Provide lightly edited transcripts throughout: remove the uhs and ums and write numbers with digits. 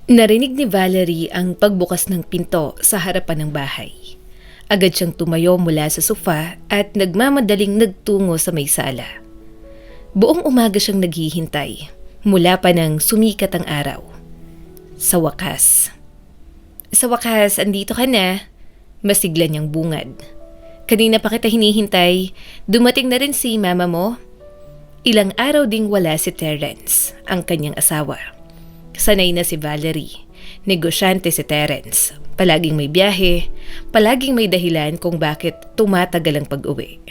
Narinig ni Valerie ang pagbukas ng pinto sa harapan ng bahay. Agad siyang tumayo mula sa sofa at nagmamadaling nagtungo sa may sala. Buong umaga siyang naghihintay mula pa nang sumikat ang araw. Sa wakas, andito ka na. Masigla niyang bungad. Kanina pa kita hinihintay, dumating na rin si mama mo. Ilang araw ding wala si Terence, ang kanyang asawa. Sanay na si Valerie. Negosyante si Terence. Palaging may biyahe, palaging may dahilan kung bakit tumatagal ang pag-uwi.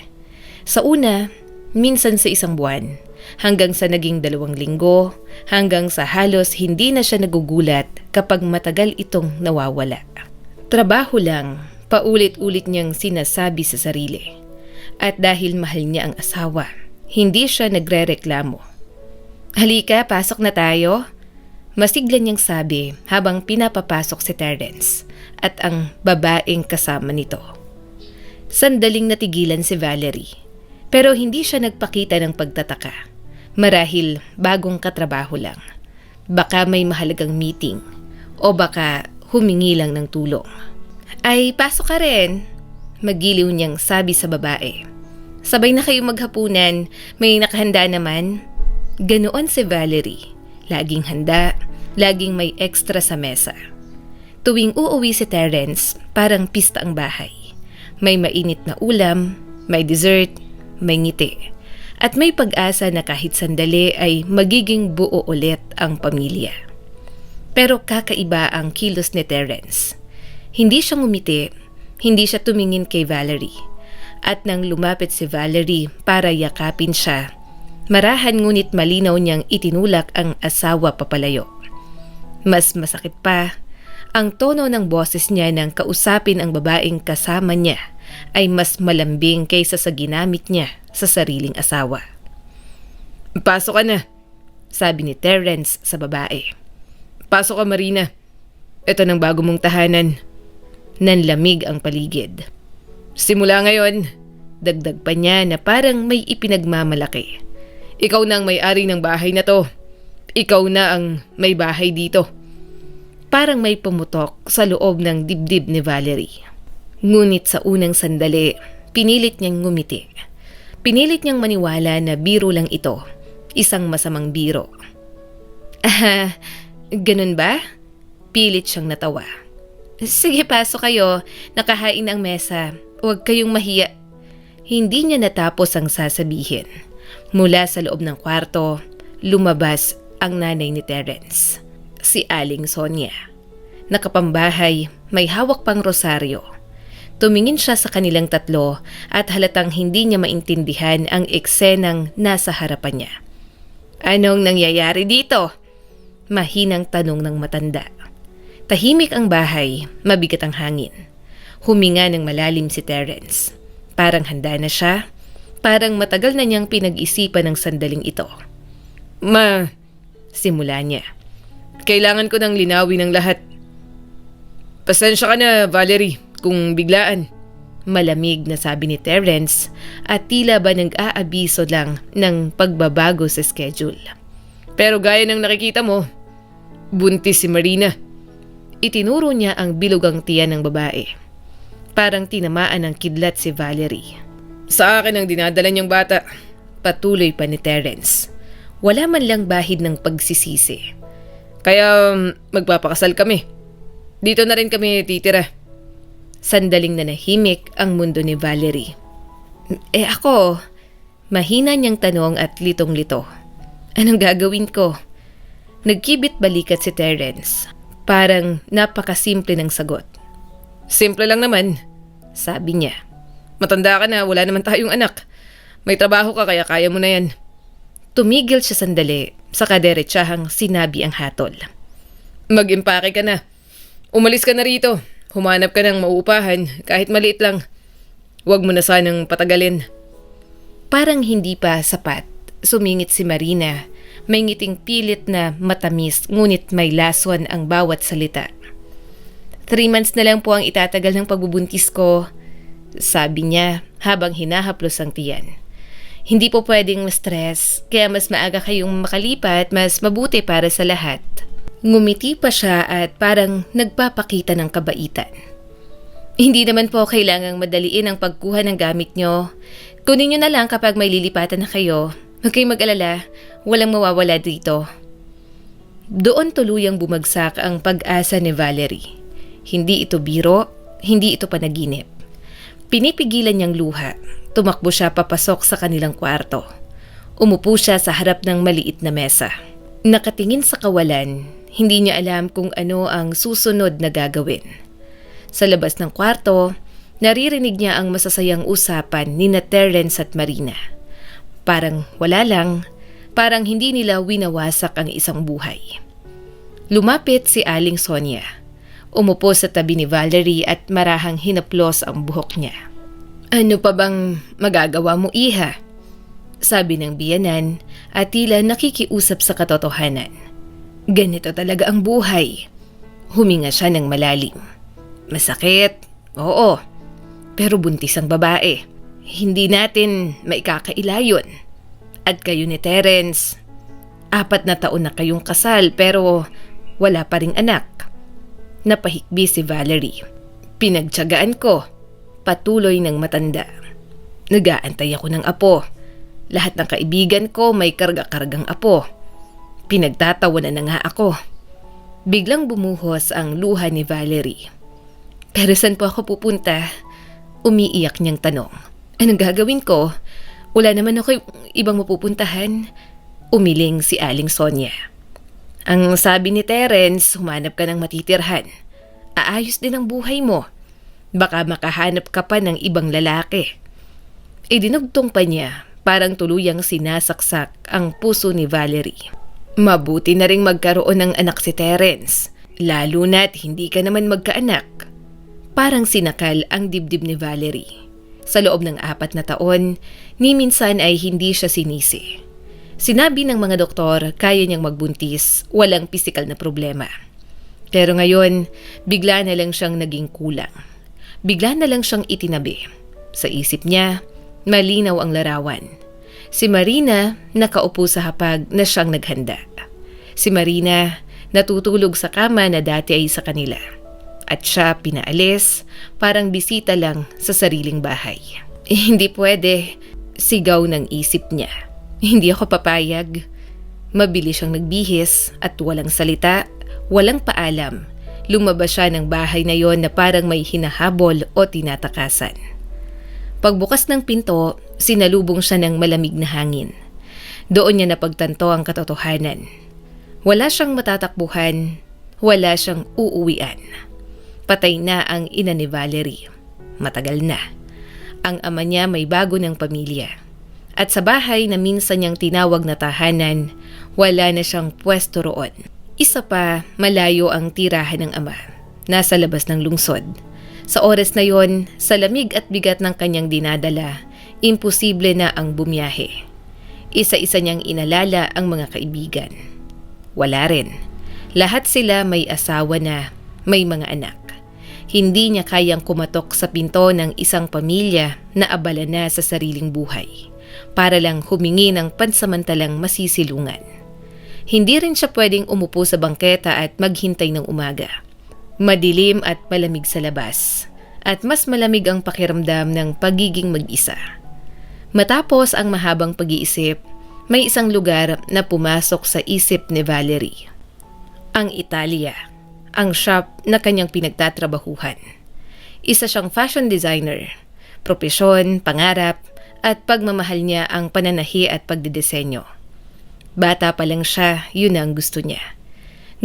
Sa una, minsan sa isang buwan, hanggang sa naging 2 linggo, hanggang sa halos hindi na siya nagugulat kapag matagal itong nawawala. Trabaho lang, paulit-ulit niyang sinasabi sa sarili. At dahil mahal niya ang asawa, hindi siya nagrereklamo. Halika, pasok na tayo. Masigla niyang sabi habang pinapapasok si Terence at ang babaeng kasama nito. Sandaling natigilan si Valerie, pero hindi siya nagpakita ng pagtataka. Marahil bagong katrabaho lang. Baka may mahalagang meeting o baka humingi lang ng tulong. Ay, pasok ka rin, magiliw niyang sabi sa babae. Sabay na kayo maghapunan, may nakahanda naman. Ganoon si Valerie. Laging handa, laging may extra sa mesa. Tuwing uuwi si Terence, parang pista ang bahay. May mainit na ulam, may dessert, may ngiti. At may pag-asa na kahit sandali ay magiging buo ulit ang pamilya. Pero kakaiba ang kilos ni Terence. Hindi siya ngumiti, hindi siya tumingin kay Valerie. At nang lumapit si Valerie para yakapin siya, marahan ngunit malinaw niyang itinulak ang asawa papalayo. Mas masakit pa, ang tono ng boses niya nang kausapin ang babaeng kasama niya ay mas malambing kaysa sa ginamit niya sa sariling asawa. Pasok ka na, sabi ni Terence sa babae. Pasok ka, Marina. Ito ng bago mong tahanan. Nanlamig ang paligid. Simula ngayon, dagdag pa niya na parang may ipinagmamalaki. Ikaw na ang may-ari ng bahay na to. Ikaw na ang may bahay dito. Parang may pumutok sa loob ng dibdib ni Valerie. Ngunit sa unang sandali, pinilit niyang ngumiti. Pinilit niyang maniwala na biro lang ito. Isang masamang biro. Ganun ba? Pilit siyang natawa. Sige, pasok kayo. Nakahain ang mesa. Huwag kayong mahiya. Hindi niya natapos ang sasabihin. Mula sa loob ng kwarto, lumabas ang nanay ni Terence, si Aling Sonia. Nakapambahay, may hawak pang rosaryo. Tumingin siya sa kanilang tatlo at halatang hindi niya maintindihan ang eksenang nasa harapan niya. Anong nangyayari dito? Mahinang tanong ng matanda. Tahimik ang bahay, mabigat ang hangin. Huminga ng malalim si Terence. Parang handa na siya. Parang matagal na niyang pinag-isipan ng sandaling ito. Simula niya. Kailangan ko nang linawin ang lahat. Pasensya ka na, Valerie, kung biglaan. Malamig na sabi ni Terence at tila ba nag-aabiso lang ng pagbabago sa schedule. Pero gaya ng nakikita mo, buntis si Marina. Itinuro niya ang bilugang tiyan ng babae. Parang tinamaan ng kidlat si Valerie. Sa akin ang dinadala niyang bata. Patuloy pa ni Terence. Wala man lang bahid ng pagsisisi. Kaya magpapakasal kami. Dito na rin kami titira. Sandaling nanahimik ang mundo ni Valerie. Ako? Mahina niyang tanong at litong-lito. Anong gagawin ko? Nagkibit balikat si Terence. Parang napakasimple ng sagot. Simple lang naman, sabi niya. Matanda ka na, wala naman tayong anak. May trabaho ka kaya kaya mo na yan. Tumigil siya sandali, saka diretsahang sinabi ang hatol. Mag-impake ka na. Umalis ka na rito. Humanap ka ng mauupahan, kahit maliit lang. Huwag mo na sanang patagalin. Parang hindi pa sapat, sumingit si Marina. May ngiting pilit na matamis, ngunit may laswan ang bawat salita. 3 months na lang po ang itatagal ng pagbubuntis ko, sabi niya habang hinahaplos ang tiyan. Hindi po pwedeng ma-stress, kaya mas maaga kayong makalipat, mas mabuti para sa lahat. Ngumiti pa siya at parang nagpapakita ng kabaitan. Hindi naman po kailangang madaliin ang pagkuha ng gamit nyo. Kunin nyo na lang kapag may lilipatan na kayo. Huwag kayong mag-alala, walang mawawala dito. Doon tuluyang bumagsak ang pag-asa ni Valerie. Hindi ito biro, hindi ito panaginip. Pinipigilan niyang luha. Tumakbo siya papasok sa kanilang kwarto. Umupo siya sa harap ng maliit na mesa. Nakatingin sa kawalan, hindi niya alam kung ano ang susunod na gagawin. Sa labas ng kwarto, naririnig niya ang masasayang usapan ni Terrence at Marina. Parang wala lang, parang hindi nila winawasak ang isang buhay. Lumapit si Aling Sonia. Umupo sa tabi ni Valerie at marahang hinaplos ang buhok niya. "Ano pa bang magagawa mo, iha?" Sabi ng biyanan at tila nakikiusap sa katotohanan. Ganito talaga ang buhay. Huminga siya ng malalim. Masakit, oo. Pero buntis ang babae. Hindi natin maikakaila yun. At kayo ni Terrence, 4 na taon na kayong kasal pero wala pa ring anak. Napahikbi si Valerie. Pinagtiyagaan ko, patuloy ng matanda. Nag-aantay ako ng apo. Lahat ng kaibigan ko may karga-kargang apo. Pinagtatawanan na nga ako. Biglang bumuhos ang luha ni Valerie. Pero saan po ako pupunta? Umiiyak niyang tanong. Anong gagawin ko? Wala naman ako ibang mapupuntahan. Umiling si Aling Sonia. Ang sabi ni Terrence, humanap ka ng matitirhan. Aayos din ang buhay mo. Baka makahanap ka pa ng ibang lalaki. Idinugtong pa niya, parang tuluyang sinasaksak ang puso ni Valerie. Mabuti na ring magkaroon ng anak si Terrence. Lalo na't hindi ka naman magkaanak. Parang sinakal ang dibdib ni Valerie. Sa loob ng 4 na taon, ni minsan ay hindi siya sinisi. Sinabi ng mga doktor kaya niyang magbuntis, walang pisikal na problema. Pero ngayon, bigla na lang siyang naging kulang. Bigla na lang siyang itinabi. Sa isip niya, malinaw ang larawan. Si Marina nakaupo sa hapag na siyang naghanda. Si Marina natutulog sa kama na dati ay sa kanila. At siya pinaalis, parang bisita lang sa sariling bahay. Hindi pwede, sigaw ng isip niya. Hindi ako papayag. Mabilis siyang nagbihis at walang salita, walang paalam. Lumabas siya ng bahay na yon na parang may hinahabol o tinatakasan. Pagbukas ng pinto, sinalubong siya ng malamig na hangin. Doon niya napagtanto ang katotohanan. Wala siyang matatakbuhan, wala siyang uuwian. Patay na ang ina ni Valerie. Matagal na. Ang ama niya may bago ng pamilya. At sa bahay na minsan niyang tinawag na tahanan, wala na siyang pwesto roon. Isa pa, malayo ang tirahan ng ama. Nasa labas ng lungsod. Sa oras na yon, sa lamig at bigat ng kanyang dinadala, imposible na ang bumiyahe. Isa-isa niyang inalala ang mga kaibigan. Wala rin. Lahat sila may asawa na, may mga anak. Hindi niya kayang kumatok sa pinto ng isang pamilya na abala na sa sariling buhay para lang humingi ng pansamantalang masisilungan. Hindi rin siya pwedeng umupo sa bangketa at maghintay ng umaga. Madilim at malamig sa labas at mas malamig ang pakiramdam ng pagiging mag-isa. Matapos ang mahabang pag-iisip, may isang lugar na pumasok sa isip ni Valerie. Ang Italia. Ang shop na kanyang pinagtatrabahuhan. Isa siyang fashion designer. Propesyon, pangarap, at pagmamahal niya ang pananahi at pagdidesenyo. Bata pa lang siya, yun ang gusto niya.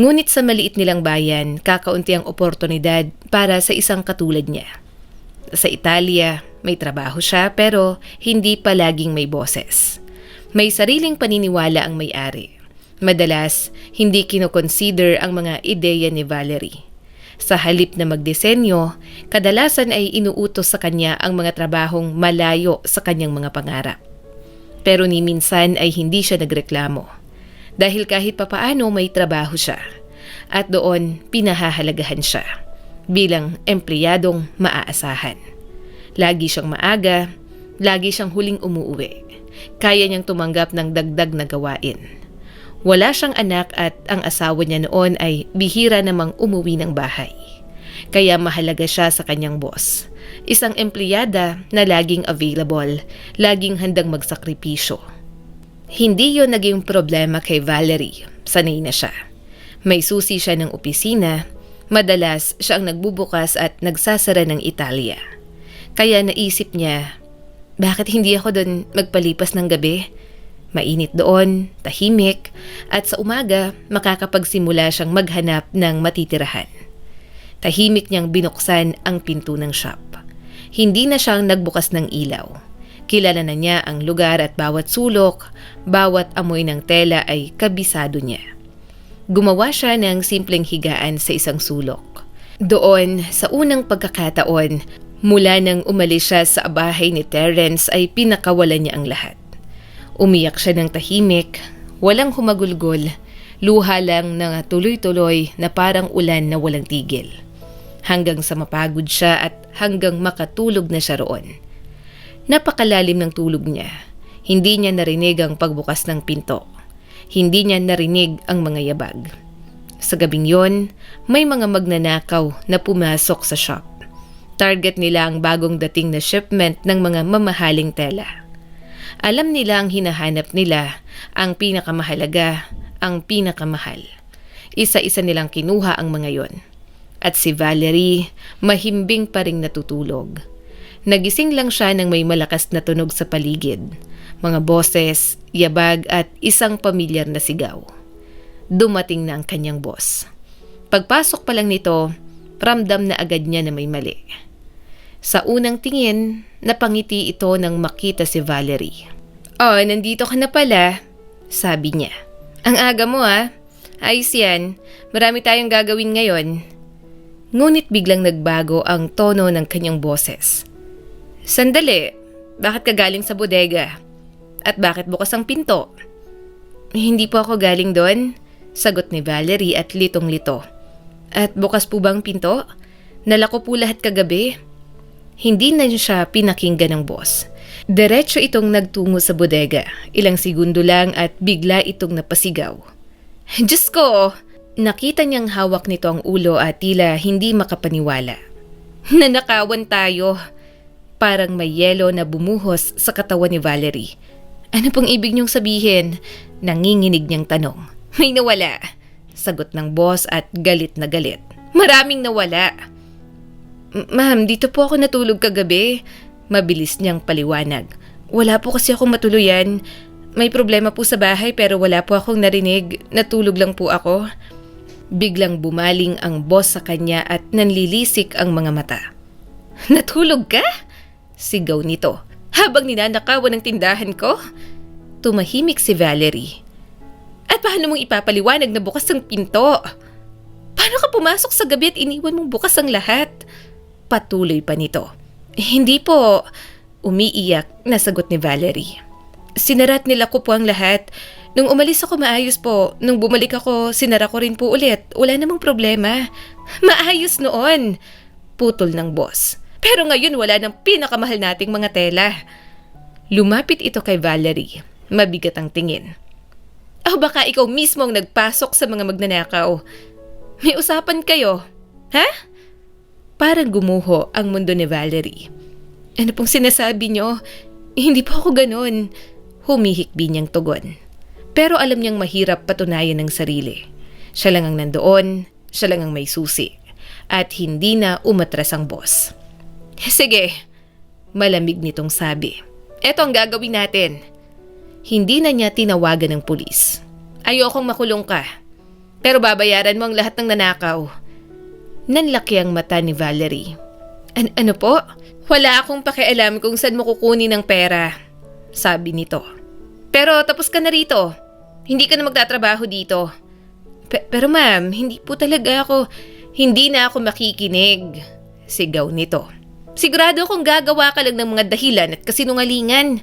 Ngunit sa maliit nilang bayan, kakaunti ang oportunidad para sa isang katulad niya. Sa Italia, may trabaho siya pero hindi palaging may boses. May sariling paniniwala ang may-ari. Madalas, hindi kinoconsider ang mga ideya ni Valerie. Sa halip na magdisenyo, kadalasan ay inuutos sa kanya ang mga trabahong malayo sa kanyang mga pangarap. Pero ni minsan ay hindi siya nagreklamo. Dahil kahit papaano may trabaho siya. At doon pinahahalagahan siya. Bilang empleyadong maaasahan. Lagi siyang maaga, lagi siyang huling umuuwi. Kaya niyang tumanggap ng dagdag na gawain. Wala siyang anak at ang asawa niya noon ay bihira namang umuwi ng bahay. Kaya mahalaga siya sa kanyang boss. Isang empleyada na laging available, laging handang magsakripisyo. Hindi yon naging problema kay Valerie. Sanay na siya. May susi siya ng opisina. Madalas siya ang nagbubukas at nagsasara ng Italia. Kaya naisip niya, bakit hindi ako doon magpalipas ng gabi? Mainit doon, tahimik, at sa umaga makakapagsimula siyang maghanap ng matitirahan. Tahimik niyang binuksan ang pinto ng shop. Hindi na siyang nagbukas ng ilaw. Kilala na niya ang lugar at bawat sulok, bawat amoy ng tela ay kabisado niya. Gumawa siya ng simpleng higaan sa isang sulok. Doon, sa unang pagkakataon, mula nang umalis siya sa bahay ni Terrence ay pinakawalan niya ang lahat. Umiyak siya ng tahimik, walang humagulgol, luha lang na tuloy-tuloy na parang ulan na walang tigil. Hanggang sa mapagod siya at hanggang makatulog na siya roon. Napakalalim ng tulog niya. Hindi niya narinig ang pagbukas ng pinto. Hindi niya narinig ang mga yabag. Sa gabing yon, may mga magnanakaw na pumasok sa shop. Target nila ang bagong dating na shipment ng mga mamahaling tela. Alam nila ang hinahanap nila, ang pinakamahalaga, ang pinakamahal. Isa-isa nilang kinuha ang mga yon. At si Valerie, mahimbing pa ring natutulog. Nagising lang siya nang may malakas na tunog sa paligid. Mga boses, yabag at isang pamilyar na sigaw. Dumating na ang kanyang boss. Pagpasok pa lang nito, ramdam na agad niya na may mali. Sa unang tingin, napangiti ito nang makita si Valerie. "Oh, nandito ka na pala," sabi niya. "Ang aga mo Ayos yan, marami tayong gagawin ngayon." Ngunit biglang nagbago ang tono ng kanyang boses. "Sandali, bakit ka galing sa bodega? At bakit bukas ang pinto?" "Hindi po ako galing doon," sagot ni Valerie at litong-lito. "At bukas po bang pinto? Nalako po lahat kagabi." Hindi na siya pinakinggan ng boss. Diretso itong nagtungo sa bodega. Ilang segundo lang at bigla itong napasigaw. "Diyos ko!" Nakita niyang hawak nito ang ulo at tila hindi makapaniwala. "Nanakawan tayo." Parang may yelo na bumuhos sa katawan ni Valerie. "Ano pong ibig niyong sabihin?" Nanginginig niyang tanong. "May nawala," sagot ng boss at galit na galit. "Maraming nawala." "Ma'am, dito po ako natulog kagabi." Mabilis niyang paliwanag. "Wala po kasi akong matuluyan. May problema po sa bahay pero wala po akong narinig. Natulog lang po ako." Biglang bumaling ang boss sa kanya at nanlilisik ang mga mata. "Natulog ka?" sigaw nito. "Habang ninanakawan ng tindahan ko?" Tumahimik si Valerie. "At paano mong ipapaliwanag na bukas ang pinto? Paano ka pumasok sa gabi at iniwan mong bukas ang lahat?" Patuloy pa nito. "Hindi po," umiiyak na sagot ni Valerie. "Sinarat nila ko po ang lahat. Nung umalis ako maayos po. Nung bumalik ako, sinara ko rin po ulit. Wala namang problema." "Maayos noon," putol ng boss. "Pero ngayon wala ng pinakamahal nating mga tela." Lumapit ito kay Valerie. Mabigat ang tingin. "O baka ikaw mismo ang nagpasok sa mga magnanakaw. May usapan kayo, ha?" Parang gumuho ang mundo ni Valerie. "Ano pong sinasabi niyo? Hindi po ako ganun." Humihikbi niyang tugon. Pero alam niyang mahirap patunayan ng sarili. Siya lang ang nandoon, siya lang ang may susi. At hindi na umatras ang boss. "Sige," malamig nitong sabi. "Eto ang gagawin natin." Hindi na niya tinawagan ng pulis. "Ayokong makulong ka. Pero babayaran mo ang lahat ng nanakaw." Nanlaki ang mata ni Valerie. Ano po? "Wala akong pakialam kung saan mo kukunin ang pera," sabi nito. "Pero tapos ka na rito. Hindi ka na magtatrabaho dito." Pero ma'am, hindi po talaga ako. "Hindi na ako makikinig," sigaw nito. "Sigurado akong gagawa ka lang ng mga dahilan at kasinungalingan."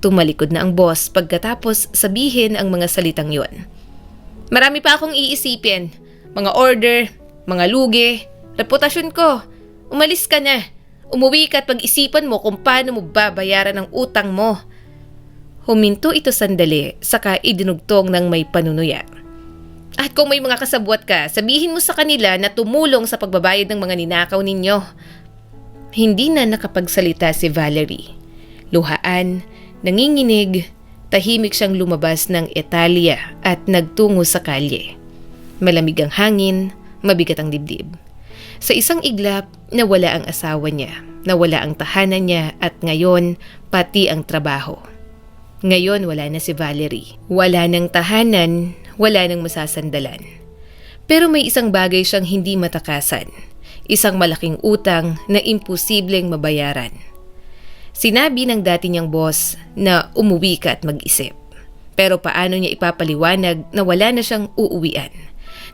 Tumalikod na ang boss pagkatapos sabihin ang mga salitang yon. "Marami pa akong iisipin. Mga order, mga lugi, reputasyon ko. Umalis ka na. Umuwi ka at pag-isipan mo kung paano mo babayaran ang utang mo." Huminto ito sandali, saka idinugtong ng may panunuya. At kung may mga kasabwat ka, sabihin mo sa kanila na tumulong sa pagbabayad ng mga ninakaw ninyo. Hindi na nakapagsalita si Valerie. Luhaan, nanginginig, tahimik siyang lumabas ng Italia at nagtungo sa kalye. Malamig ang hangin, mabigat ang dibdib. Sa isang iglap, nawala ang asawa niya, nawala ang tahanan niya at ngayon, pati ang trabaho. Ngayon wala na si Valerie. Wala ng tahanan, wala ng masasandalan. Pero may isang bagay siyang hindi matakasan. Isang malaking utang na imposibleng mabayaran. Sinabi ng dati niyang boss na umuwi ka at mag-isip. Pero paano niya ipapaliwanag na wala na siyang uuwian?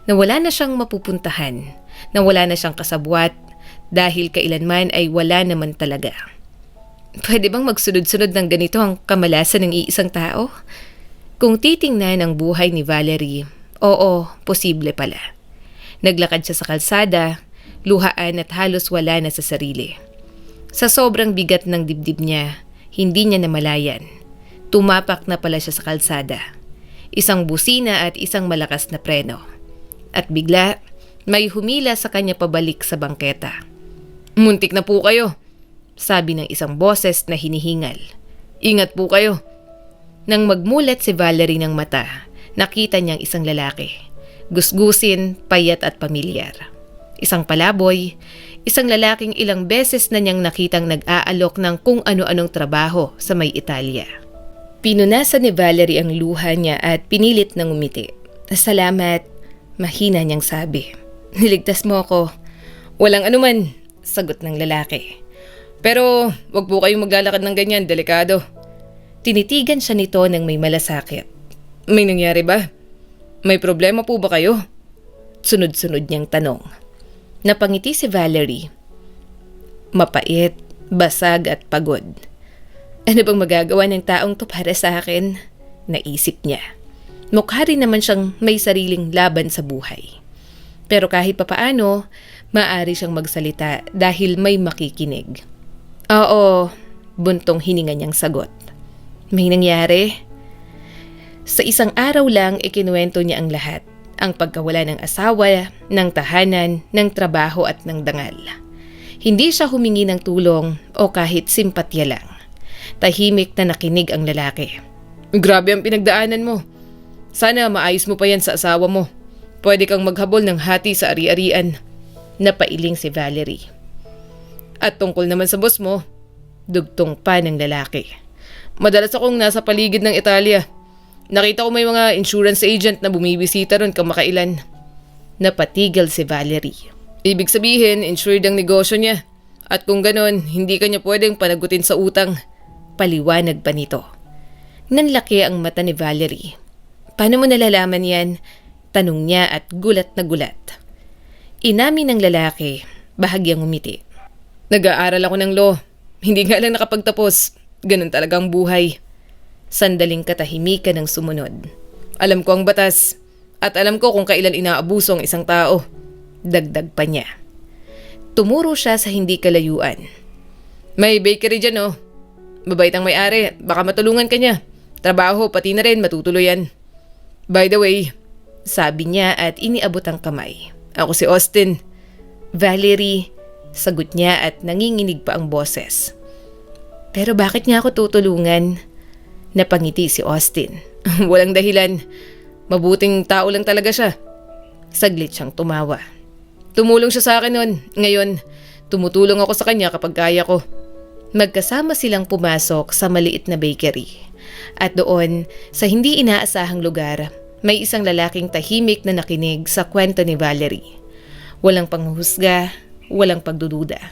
Na wala na siyang mapupuntahan? Na wala na siyang kasabwat? Dahil kailanman ay wala naman talaga. Pwede bang magsunod-sunod ng ganito ang kamalasan ng iisang tao? Kung titingnan ang buhay ni Valerie, oo, posible pala. Naglakad siya sa kalsada, luhaan at halos wala na sa sarili. Sa sobrang bigat ng dibdib niya, hindi niya namalayan. Tumapak na pala siya sa kalsada. Isang busina at isang malakas na preno. At bigla, may humila sa kanya pabalik sa bangketa. "Muntik na po kayo," sabi ng isang boses na hinihingal. "Ingat po kayo." Nang magmulat si Valerie ng mata, nakita niyang isang lalaki. Gusgusin, payat at pamilyar. Isang palaboy, isang lalaking ilang beses na niyang nakitang nag-aalok ng kung ano-anong trabaho sa may Italia. Pinunasan ni Valerie ang luha niya at pinilit ng umiti. "Salamat," mahina niyang sabi. "Niligtas mo ako." "Walang anuman," sagot ng lalaki. "Pero wag po kayong maglalakad ng ganyan, delikado." Tinitigan siya nito ng may malasakit. "May nangyari ba? May problema po ba kayo?" Sunod-sunod niyang tanong. Napangiti si Valerie. Mapait, basag at pagod. Ano bang magagawa ng taong to para sa akin? Naisip niya. Mukha rin naman siyang may sariling laban sa buhay. Pero kahit papaano, maaari siyang magsalita dahil may makikinig. "Oo," buntong hininga niyang sagot. "May nangyari?" Sa isang araw lang ikinuwento niya ang lahat. Ang pagkawala ng asawa, ng tahanan, ng trabaho at ng dangal. Hindi siya humingi ng tulong o kahit simpatya lang. Tahimik na nakinig ang lalaki. "Grabe ang pinagdaanan mo. Sana maayos mo pa yan sa asawa mo. Pwede kang maghabol ng hati sa ari-arian." Napailing si Valerie. "At tungkol naman sa boss mo," dugtong pa ng lalaki. "Madalas akong nasa paligid ng Italia. Nakita ko may mga insurance agent na bumibisita ron kamakailan." Napatigil si Valerie. "Ibig sabihin, insured ang negosyo niya. At kung ganon, hindi kanya pwedeng panagutin sa utang." Paliwanag pa nito. Nanlaki ang mata ni Valerie. "Paano mo nalalaman yan?" Tanong niya at gulat na gulat. Inamin ng lalaki, bahagyang umiti. "Nag-aaral ako ng law. Hindi nga lang nakapagtapos. Ganun talaga ang buhay." Sandaling katahimikan ng sumunod. "Alam ko ang batas. At alam ko kung kailan inaabuso ang isang tao." Dagdag pa niya. Tumuro siya sa hindi kalayuan. "May bakery dyan oh. Mabait ang may-ari. Baka matulungan ka niya. Trabaho pati na rin matutuluyan. By the way," sabi niya at iniabot ang kamay. "Ako si Austin." "Valerie," sagot niya at nanginginig pa ang boses. "Pero bakit niya ako tutulungan?" Napangiti si Austin. "Walang dahilan. Mabuting tao lang talaga siya." Saglit siyang tumawa. "Tumulong siya sa akin noon. Ngayon, tumutulong ako sa kanya kapag kaya ko." Magkasama silang pumasok sa maliit na bakery. At doon, sa hindi inaasahang lugar, may isang lalaking tahimik na nakinig sa kwento ni Valerie. Walang panghuhusga, walang pagdududa.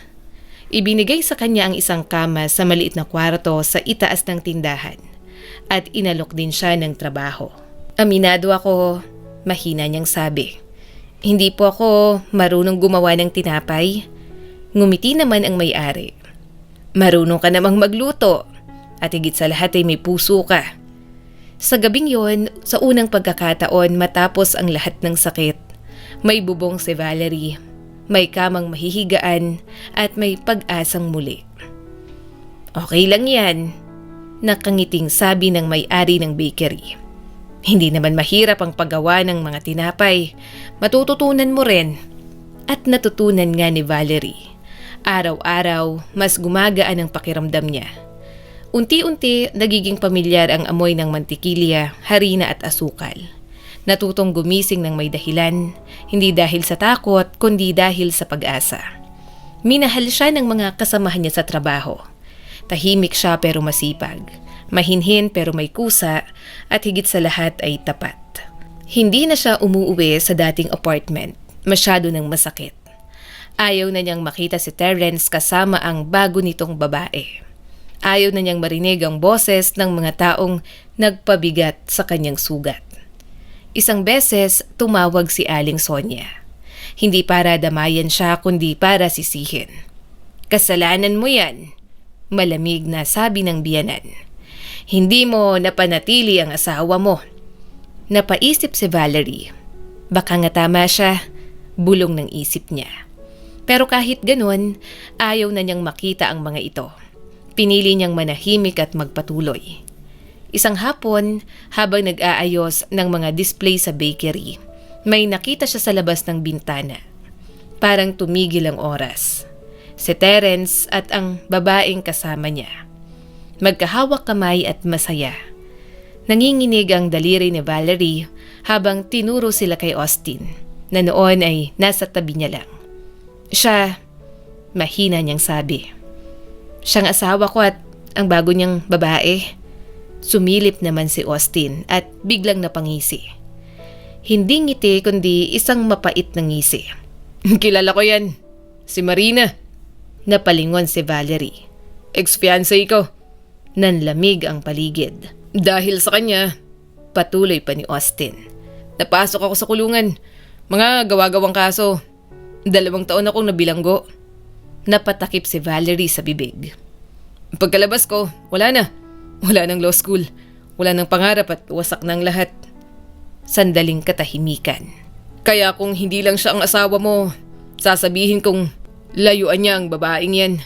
Ibinigay sa kanya ang isang kama sa maliit na kwarto sa itaas ng tindahan. At inalok din siya ng trabaho. "Aminado ako," mahina niyang sabi. "Hindi po ako marunong gumawa ng tinapay." Ngumiti naman ang may-ari. "Marunong ka namang magluto. At higit sa lahat ay may puso ka." Sa gabing yon, sa unang pagkakataon matapos ang lahat ng sakit, may bubong si Valerie, may kamang mahihigaan at may pag-asang muli. "Okay lang yan." Nakangiting sabi ng may-ari ng bakery. Hindi naman mahirap ang paggawa ng mga tinapay. Matututunan mo rin. At natutunan nga ni Valerie. Araw-araw, mas gumagaan ang pakiramdam niya. Unti-unti, nagiging pamilyar ang amoy ng mantikilya, harina at asukal. Natutong gumising ng may dahilan, hindi dahil sa takot, kundi dahil sa pag-asa. Minahal siya ng mga kasamahan niya sa trabaho. Tahimik siya pero masipag. Mahinhin pero may kusa, at higit sa lahat ay tapat. Hindi na siya umuuwi sa dating apartment. Masyado nang masakit. Ayaw na niyang makita si Terrence kasama ang bago nitong babae. Ayaw na niyang marinig ang boses ng mga taong nagpabigat sa kanyang sugat. Isang beses, tumawag si Aling Sonia. Hindi para damayan siya kundi para sisihin. "Kasalanan mo yan," malamig na sabi ng biyanan. "Hindi mo napanatili ang asawa mo." Napaisip si Valerie. Baka nga tama siya, bulong ng isip niya. Pero kahit ganun, ayaw na niyang makita ang mga ito. Pinili niyang manahimik at magpatuloy. Isang hapon, habang nag-aayos ng mga display sa bakery, may nakita siya sa labas ng bintana. Parang tumigil ang oras. Si Terrence at ang babaeng kasama niya. Magkahawak kamay at masaya. Nanginginig ang daliri ni Valerie habang tinuro sila kay Austin, na noon ay nasa tabi niya lang. Siya, mahina niyang sabi. "Siyang asawa ko at ang bago niyang babae." Sumilip naman si Austin at biglang napangisi. Hindi ngiti kundi isang mapait na ngisi. "Kilala ko yan. Si Marina." Napalingon si Valerie. "Ex-fiancé ko." Nanlamig ang paligid. "Dahil sa kanya," patuloy pa ni Austin, "napasok ako sa kulungan. Mga gawa-gawang kaso. 2 taon akong nabilanggo." Napatakip si Valerie sa bibig. "Pagkalabas ko, wala na. Wala ng law school. Wala ng pangarap at wasak ng lahat." Sandaling katahimikan. "Kaya kung hindi lang siya ang asawa mo, sasabihin kong layuan niya ang babaeng yan."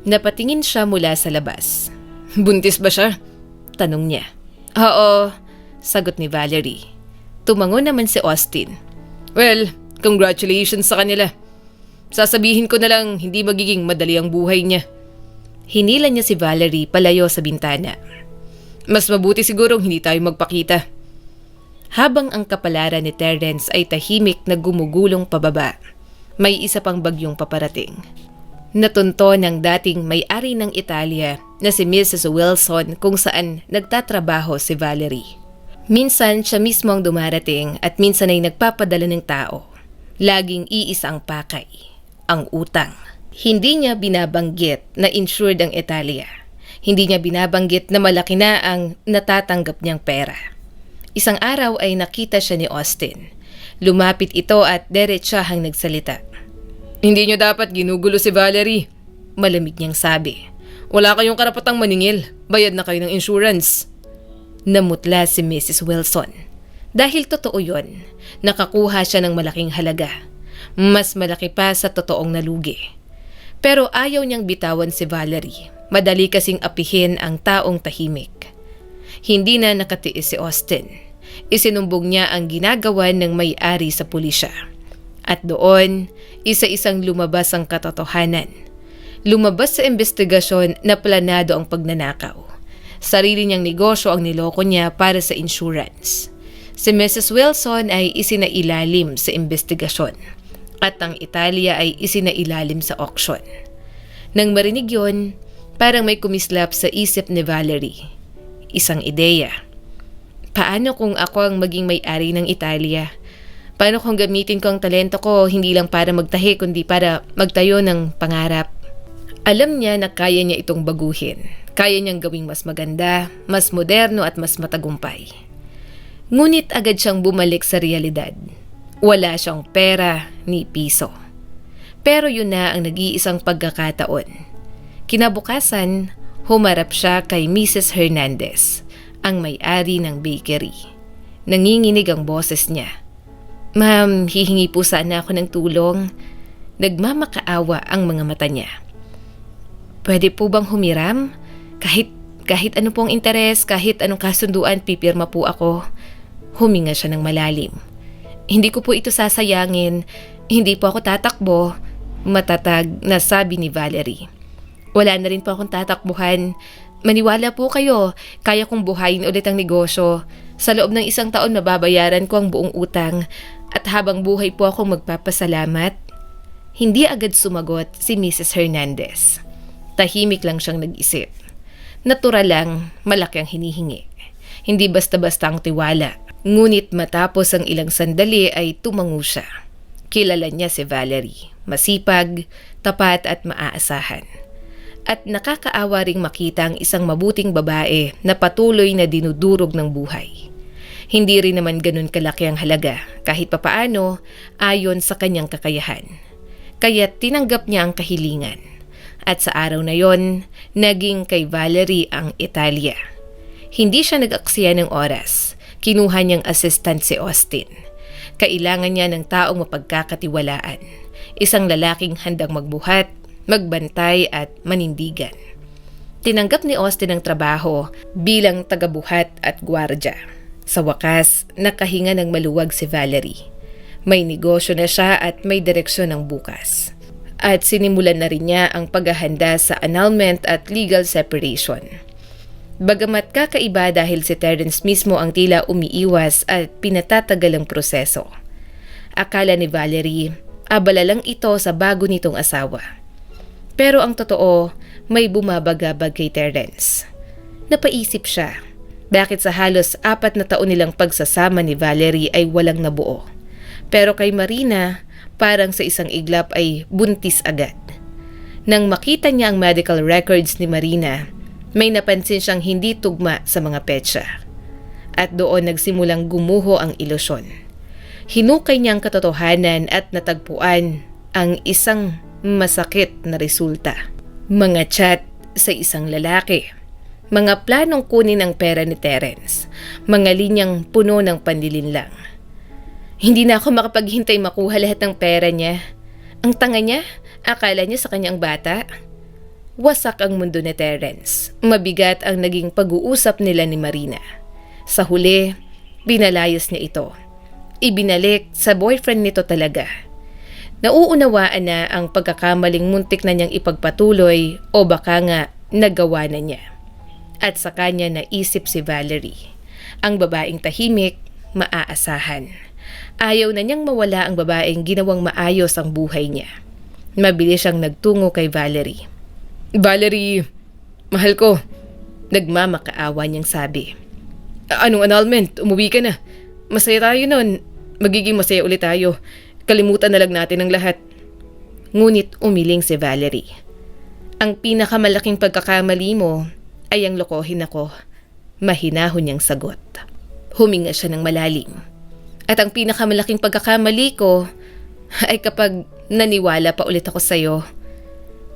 Napatingin siya mula sa labas. "Buntis ba siya?" tanong niya. "Oo," sagot ni Valerie. Tumango naman si Austin. "Well, congratulations sa kanila. Sasabihin ko na lang hindi magiging madali ang buhay niya." Hinila niya si Valerie palayo sa bintana. "Mas mabuti sigurong hindi tayo magpakita." Habang ang kapalaran ni Terrence ay tahimik na gumugulong pababa, may isa pang bagyong paparating. Natunto ng dating may-ari ng Italia na si Mrs. Wilson kung saan nagtatrabaho si Valerie. Minsan siya mismo ang dumarating at minsan ay nagpapadala ng tao. Laging iisa ang pakay, ang utang. Hindi niya binabanggit na insured ang Italia. Hindi niya binabanggit na malaki na ang natatanggap niyang pera. Isang araw ay nakita siya ni Austin. Lumapit ito at diretsahang nagsalita. "Hindi niyo dapat ginugulo si Valerie," malamig niyang sabi. "Wala kayong karapatang maningil. Bayad na kayo ng insurance." Namutla si Mrs. Wilson. Dahil totoo yon, nakakuha siya ng malaking halaga. Mas malaki pa sa totoong nalugi. Pero ayaw niyang bitawan si Valerie. Madali kasing apihin ang taong tahimik. Hindi na nakatiis si Austin. Isinumbong niya ang ginagawa ng may-ari sa pulisya. At doon, isa-isang lumabas ang katotohanan. Lumabas sa investigasyon na planado ang pagnanakaw. Sarili niyang negosyo ang niloko niya para sa insurance. Si Mrs. Wilson ay isinailalim sa investigasyon. At ang Italia ay isinailalim sa auction. Nang marinig yon, parang may kumislap sa isip ni Valerie. Isang ideya. Paano kung ako ang maging may-ari ng Italia? Paano kung gamitin ko ang talento ko hindi lang para magtahi kundi para magtayo ng pangarap? Alam niya na kaya niya itong baguhin. Kaya niyang gawing mas maganda, mas moderno at mas matagumpay. Ngunit agad siyang bumalik sa realidad. Wala siyang pera ni piso. Pero yun na ang nag-iisang pagkakataon. Kinabukasan, humarap siya kay Mrs. Hernandez, ang may-ari ng bakery. Nanginginig ang boses niya. "Ma'am, hihingi po sana ako ng tulong." Nagmamakaawa ang mga mata niya. "Pwede po bang humiram? Kahit Kahit ano pong interes, kahit anong kasunduan, pipirma po ako. Huminga siya ng malalim. Hindi ko po ito sasayangin. Hindi po ako tatakbo. Matatag na sabi ni Valerie. Wala na rin po akong tatakbuhan. Maniwala po kayo, kaya kong buhayin ulit ang negosyo. Sa loob ng 1 taon mababayaran ko ang buong utang at habang buhay po akong magpapasalamat. Hindi agad sumagot si Mrs. Hernandez. Tahimik lang siyang nag-isip. Natural lang, malaki ang hinihingi. Hindi basta-basta ang tiwala. Ngunit matapos ang ilang sandali ay tumango siya. Kilala niya si Valerie. Masipag, tapat at maaasahan. At nakakaawa ring makita ang isang mabuting babae na patuloy na dinudurog ng buhay. Hindi rin naman ganun kalaki ang halaga kahit papaano ayon sa kanyang kakayahan. Kaya tinanggap niya ang kahilingan. At sa araw na yon, naging kay Valerie ang Italia. Hindi siya nag-aksaya ng oras. Kinuha niyang assistant si Austin. Kailangan niya ng taong mapagkakatiwalaan. Isang lalaking handang magbuhat, magbantay at manindigan. Tinanggap ni Austin ang trabaho bilang tagabuhat at gwardya. Sa wakas, nakahinga ng maluwag si Valerie. May negosyo na siya at may direksyon ng bukas. At sinimulan na rin niya ang paghahanda sa annulment at legal separation. Bagamat kakaiba dahil si Terrence mismo ang tila umiiwas at pinatatagal ang proseso. Akala ni Valerie, abala lang ito sa bago nitong asawa. Pero ang totoo, may bumabagabag kay Terrence. Napaisip siya, bakit sa halos 4 na taon nilang pagsasama ni Valerie ay walang nabuo. Pero kay Marina, parang sa isang iglap ay buntis agad. Nang makita niya ang medical records ni Marina, may napansin siyang hindi tugma sa mga petsa. At doon nagsimulang gumuho ang ilusyon. Hinukay niya ang katotohanan at natagpuan ang isang masakit na resulta. Mga chat sa isang lalaki. Mga planong kunin ang pera ni Terrence. Mga linyang puno ng panlilinlang. Hindi na ako makapaghintay makuha lahat ng pera niya. Ang tanga niya, akala niya sa kanyang bata. Wasak ang mundo ni Terrence. Mabigat ang naging pag-uusap nila ni Marina. Sa huli, binalayas niya ito. Ibinalik sa boyfriend nito talaga. Nauunawaan na ang pagkakamaling muntik na niyang ipagpatuloy o baka nga nagawa na niya. At sa kanya naisip si Valerie. Ang babaeng tahimik, maaasahan. Ayaw na niyang mawala ang babaeng ginawang maayos ang buhay niya. Mabilis siyang nagtungo kay Valerie. Valerie, mahal ko. Nagmamakaawa niyang sabi. Anong annulment? Umuwi ka na. Masaya tayo nun. Magiging masaya ulit tayo. Kalimutan na lang natin ang lahat. Ngunit umiling si Valerie. Ang pinakamalaking pagkakamali mo ay ang lokohin ako. Mahinahon niyang sagot. Huminga siya ng malalim. At ang pinakamalaking pagkakamali ko ay kapag naniwala pa ulit ako sa'yo.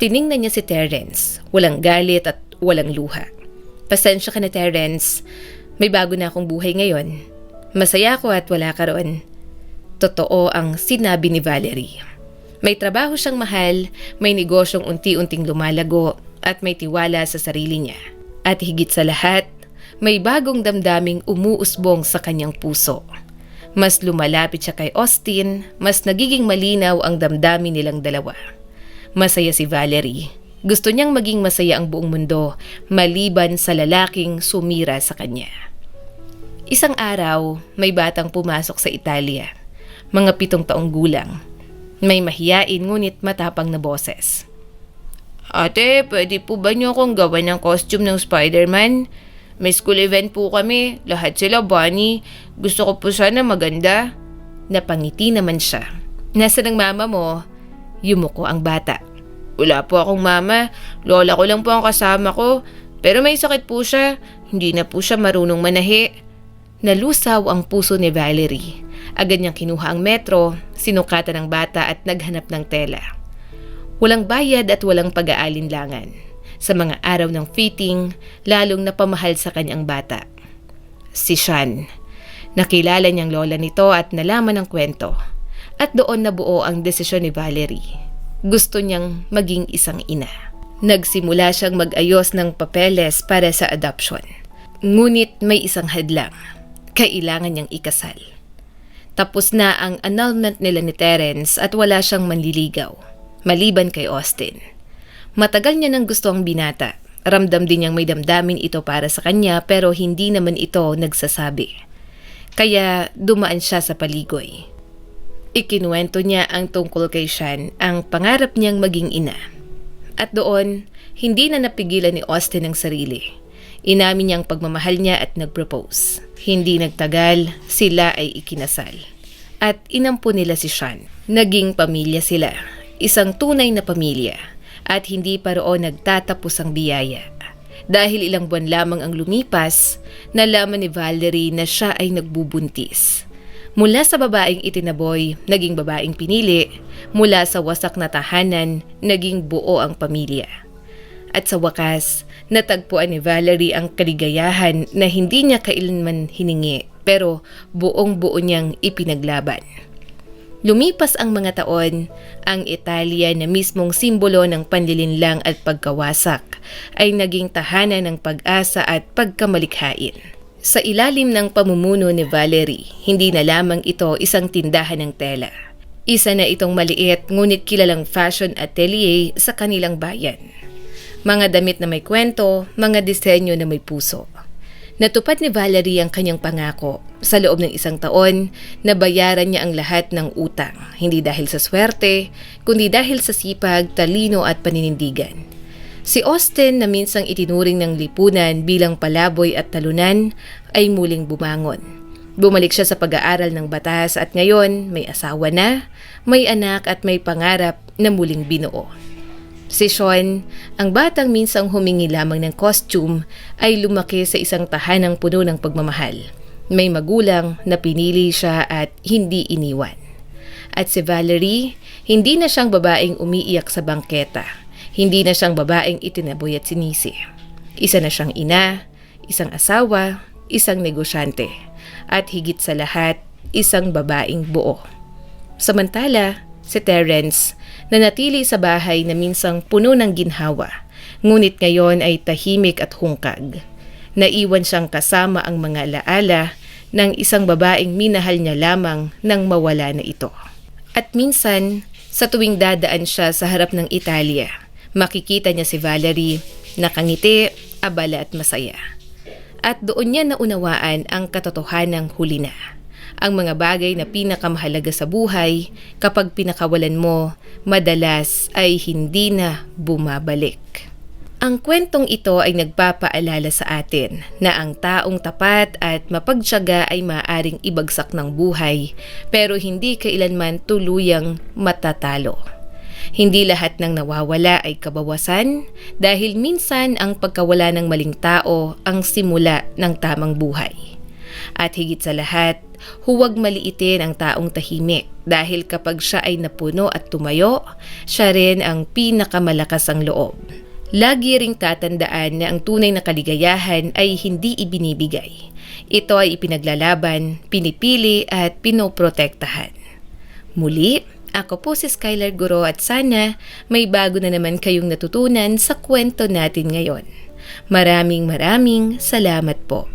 Tiningnan niya si Terrence. Walang galit at walang luha. Pasensya ka na, Terrence. May bago na akong buhay ngayon. Masaya ako at wala ka roon. Totoo ang sinabi ni Valerie. May trabaho siyang mahal, may negosyong unti-unting lumalago at may tiwala sa sarili niya. At higit sa lahat, may bagong damdaming umuusbong sa kanyang puso. Mas lumalapit siya kay Austin, mas nagiging malinaw ang damdamin nilang dalawa. Masaya si Valerie. Gusto niyang maging masaya ang buong mundo, maliban sa lalaking sumira sa kanya. Isang araw, may batang pumasok sa Italia. Mga 7 taong gulang. May mahiyain ngunit matapang na boses. Ate, pwede po ba niyo akong gawan ng costume ng Spider-Man? May school event po kami. Lahat sila bunny. Gusto ko po sana maganda. Napangiti naman siya. Nasaan ang mama mo? Yumuko ang bata. Wala po akong mama. Lola ko lang po ang kasama ko. Pero may sakit po siya. Hindi na po siya marunong manahi. Nalusaw ang puso ni Valerie. Agad niyang kinuha ang metro, sinukatan ng bata at naghanap ng tela. Walang bayad at walang pag-aalinlangan. Sa mga araw ng fitting, lalong napamahal sa kanyang bata. Si Sean. Nakilala niyang lola nito at nalaman ang kwento. At doon nabuo ang desisyon ni Valerie. Gusto niyang maging isang ina. Nagsimula siyang mag-ayos ng papeles para sa adoption. Ngunit may isang hadlang. Kailangan niyang ikasal. Tapos na ang annulment nila ni Terence at wala siyang manliligaw, maliban kay Austin. Matagal niya nang gusto ang binata. Ramdam din niyang may damdamin ito para sa kanya pero hindi naman ito nagsasabi. Kaya dumaan siya sa paligoy. Ikinuwento niya ang tungkol kay Sean, ang pangarap niyang maging ina. At doon, hindi na napigilan ni Austin ang sarili. Inamin niya ang pagmamahal niya at nag-propose. Hindi nagtagal, sila ay ikinasal. At inampo nila si Sean. Naging pamilya sila. Isang tunay na pamilya. At hindi pa roon nagtatapos ang biyaya. Dahil ilang buwan lamang ang lumipas, nalaman ni Valerie na siya ay nagbubuntis. Mula sa babaeng itinaboy, naging babaeng pinili. Mula sa wasak na tahanan, naging buo ang pamilya. At sa wakas, natagpuan ni Valerie ang kaligayahan na hindi niya kailanman hiningi pero buong-buo niyang ipinaglaban. Lumipas ang mga taon, ang Italia na mismong simbolo ng panlilinlang at pagkawasak ay naging tahanan ng pag-asa at pagkamalikhain. Sa ilalim ng pamumuno ni Valerie, hindi na lamang ito isang tindahan ng tela. Isa na itong maliit ngunit kilalang fashion atelier sa kanilang bayan. Mga damit na may kwento, mga disenyo na may puso. Natupad ni Valerie ang kanyang pangako. Sa loob ng isang taon, nabayaran niya ang lahat ng utang. Hindi dahil sa swerte, kundi dahil sa sipag, talino at paninindigan. Si Austin na minsang itinuring ng lipunan bilang palaboy at talunan ay muling bumangon. Bumalik siya sa pag-aaral ng batas at ngayon may asawa na, may anak at may pangarap na muling binuo. Si Sean, ang batang minsang humingi lamang ng costume, ay lumaki sa isang tahanang puno ng pagmamahal. May magulang na pinili siya at hindi iniwan. At si Valerie, hindi na siyang babaeng umiiyak sa bangketa. Hindi na siyang babaeng itinaboy at sinisi. Isa na siyang ina, isang asawa, isang negosyante, at higit sa lahat, isang babaeng buo. Samantala, si Terence, nanatili sa bahay na minsang puno ng ginhawa, ngunit ngayon ay tahimik at hungkag. Naiwan siyang kasama ang mga alaala ng isang babaeng minahal niya lamang nang mawala na ito. At minsan, sa tuwing dadaan siya sa harap ng Italia, makikita niya si Valerie, nakangiti, abala at masaya. At doon niya naunawaan ang katotohanang huli na. Ang mga bagay na pinakamahalaga sa buhay, kapag pinakawalan mo, madalas ay hindi na bumabalik. Ang kwentong ito ay nagpapaalala sa atin na ang taong tapat at mapagtiyaga ay maaaring ibagsak ng buhay, pero hindi kailanman tuluyang matatalo. Hindi lahat ng nawawala ay kabawasan dahil minsan ang pagkawala ng maling tao ang simula ng tamang buhay. At higit sa lahat, huwag maliitin ang taong tahimik dahil kapag siya ay napuno at tumayo, siya rin ang pinakamalakas ang loob. Lagi ring tatandaan na ang tunay na kaligayahan ay hindi ibinibigay. Ito ay ipinaglalaban, pinipili at pinoprotektahan. Muli, ako po si Skylar Guro at sana may bago na naman kayong natutunan sa kwento natin ngayon. Maraming salamat po.